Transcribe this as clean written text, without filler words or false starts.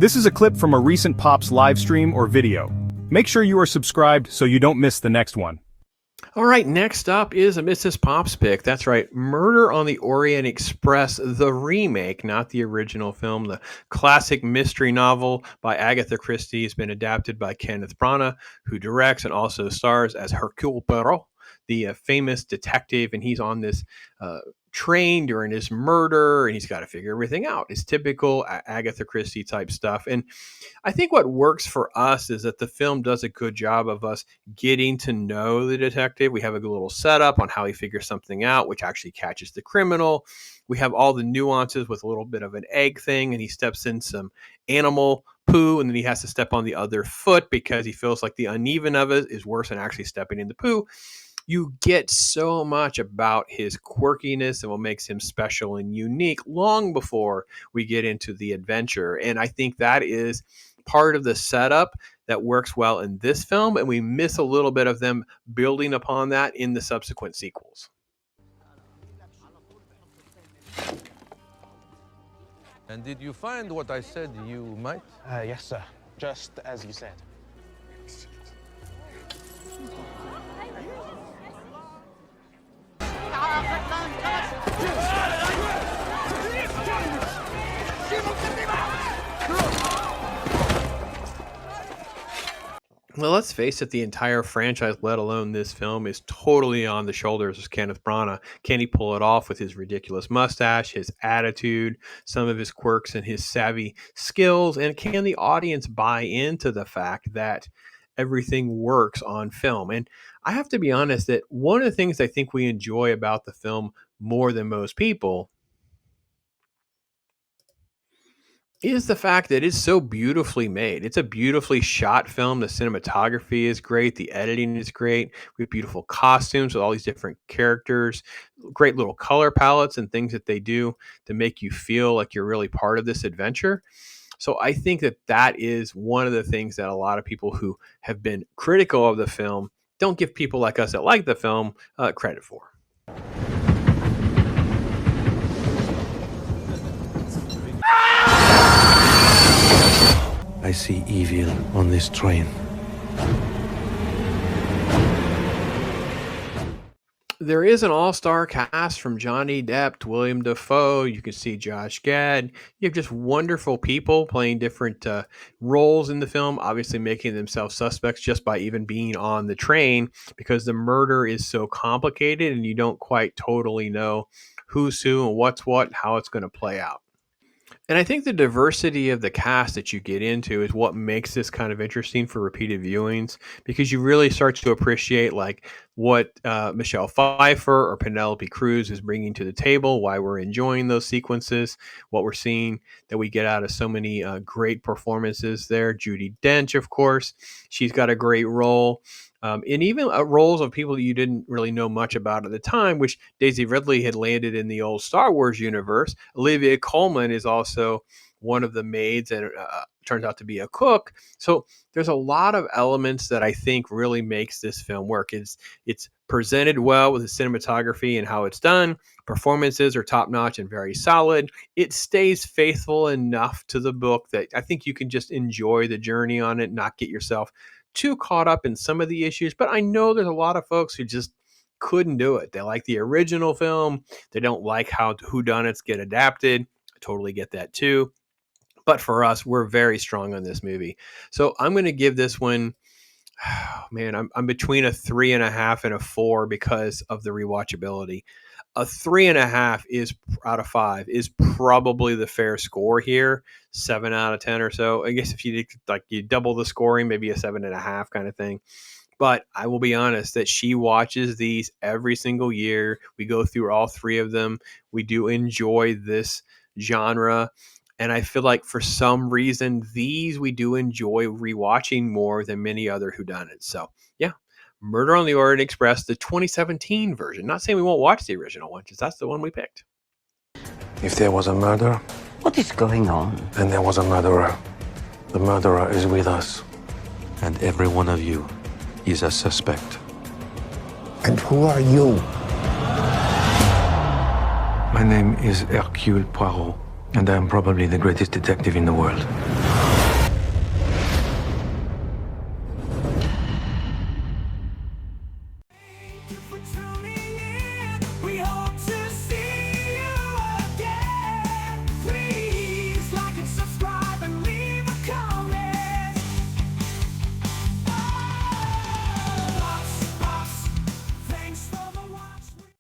This is a clip from a recent Pops live stream or video. Make sure you are subscribed so you don't miss the next one. All right, next up is a Mrs. Pop's pick. That's right, Murder on the Orient Express, the remake, not the original film. The classic mystery novel by Agatha Christie has been adapted by Kenneth Branagh, who directs and also stars as Hercule Poirot, the famous detective, and he's on this train during his murder, and he's got to figure everything out. It's typical Agatha Christie type stuff. And I think what works for us is that the film does a good job of us getting to know the detective. We have a little setup on how he figures something out, which actually catches the criminal. We have all the nuances with a little bit of an egg thing, and he steps in some animal poo, and then he has to step on the other foot because he feels like the uneven of it is worse than actually stepping in the poo. You get so much about his quirkiness and what makes him special and unique long before we get into the adventure. And I think that is part of the setup that works well in this film, and we miss a little bit of them building upon that in the subsequent sequels. And did you find what I said you might? Yes, sir. Just as you said. Well, let's face it, the entire franchise, let alone this film, is totally on the shoulders of Kenneth Branagh. Can he pull it off with his ridiculous mustache, his attitude, some of his quirks, and his savvy skills? And can the audience buy into the fact that everything works on film? And I have to be honest that one of the things I think we enjoy about the film more than most people is the fact that it's so beautifully made. It's a beautifully shot film. The cinematography is great. The editing is great. We have beautiful costumes with all these different characters, great little color palettes and things that they do to make you feel like you're really part of this adventure. So I think that that is one of the things that a lot of people who have been critical of the film don't give people like us that like the film credit for. I see evil on this train. There is an all-star cast from Judi Dench to Willem Dafoe. You can see Josh Gad. You have just wonderful people playing different roles in the film, obviously making themselves suspects just by even being on the train because the murder is so complicated and you don't quite totally know who's who and what's what and how it's going to play out. And I think the diversity of the cast that you get into is what makes this kind of interesting for repeated viewings, because you really start to appreciate like what Michelle Pfeiffer or Penelope Cruz is bringing to the table, why we're enjoying those sequences, what we're seeing that we get out of so many great performances there. Judi Dench, of course, she's got a great role. And even roles of people that you didn't really know much about at the time, which Daisy Ridley had landed in the old Star Wars universe. Olivia Colman is also one of the maids and turns out to be a cook. So there's a lot of elements that I think really makes this film work. It's presented well with the cinematography and how it's done. Performances are top-notch and very solid. It stays faithful enough to the book that I think you can just enjoy the journey on it, not get yourself too caught up in some of the issues. But I know there's a lot of folks who just couldn't do it. They like the original film. They don't like how whodunits get adapted. I totally get that too. But for us, we're very strong on this movie. So I'm going to give this one, I'm between a 3.5 and a 4 because of the rewatchability. A 3.5 is out of 5 is probably the fair score here. 7 out of 10 or so. I guess if you double the scoring, maybe a 7.5 kind of thing. But I will be honest that she watches these every single year. We go through all 3 of them. We do enjoy this genre. And I feel like for some reason, these we do enjoy rewatching more than many other whodunits. So yeah, Murder on the Orient Express, the 2017 version. Not saying we won't watch the original one, because that's the one we picked. If there was a murder, What is going on? then there was a murderer. The murderer is with us. And every one of you is a suspect. And who are you? My name is Hercule Poirot, and I am probably the greatest detective in the world. true.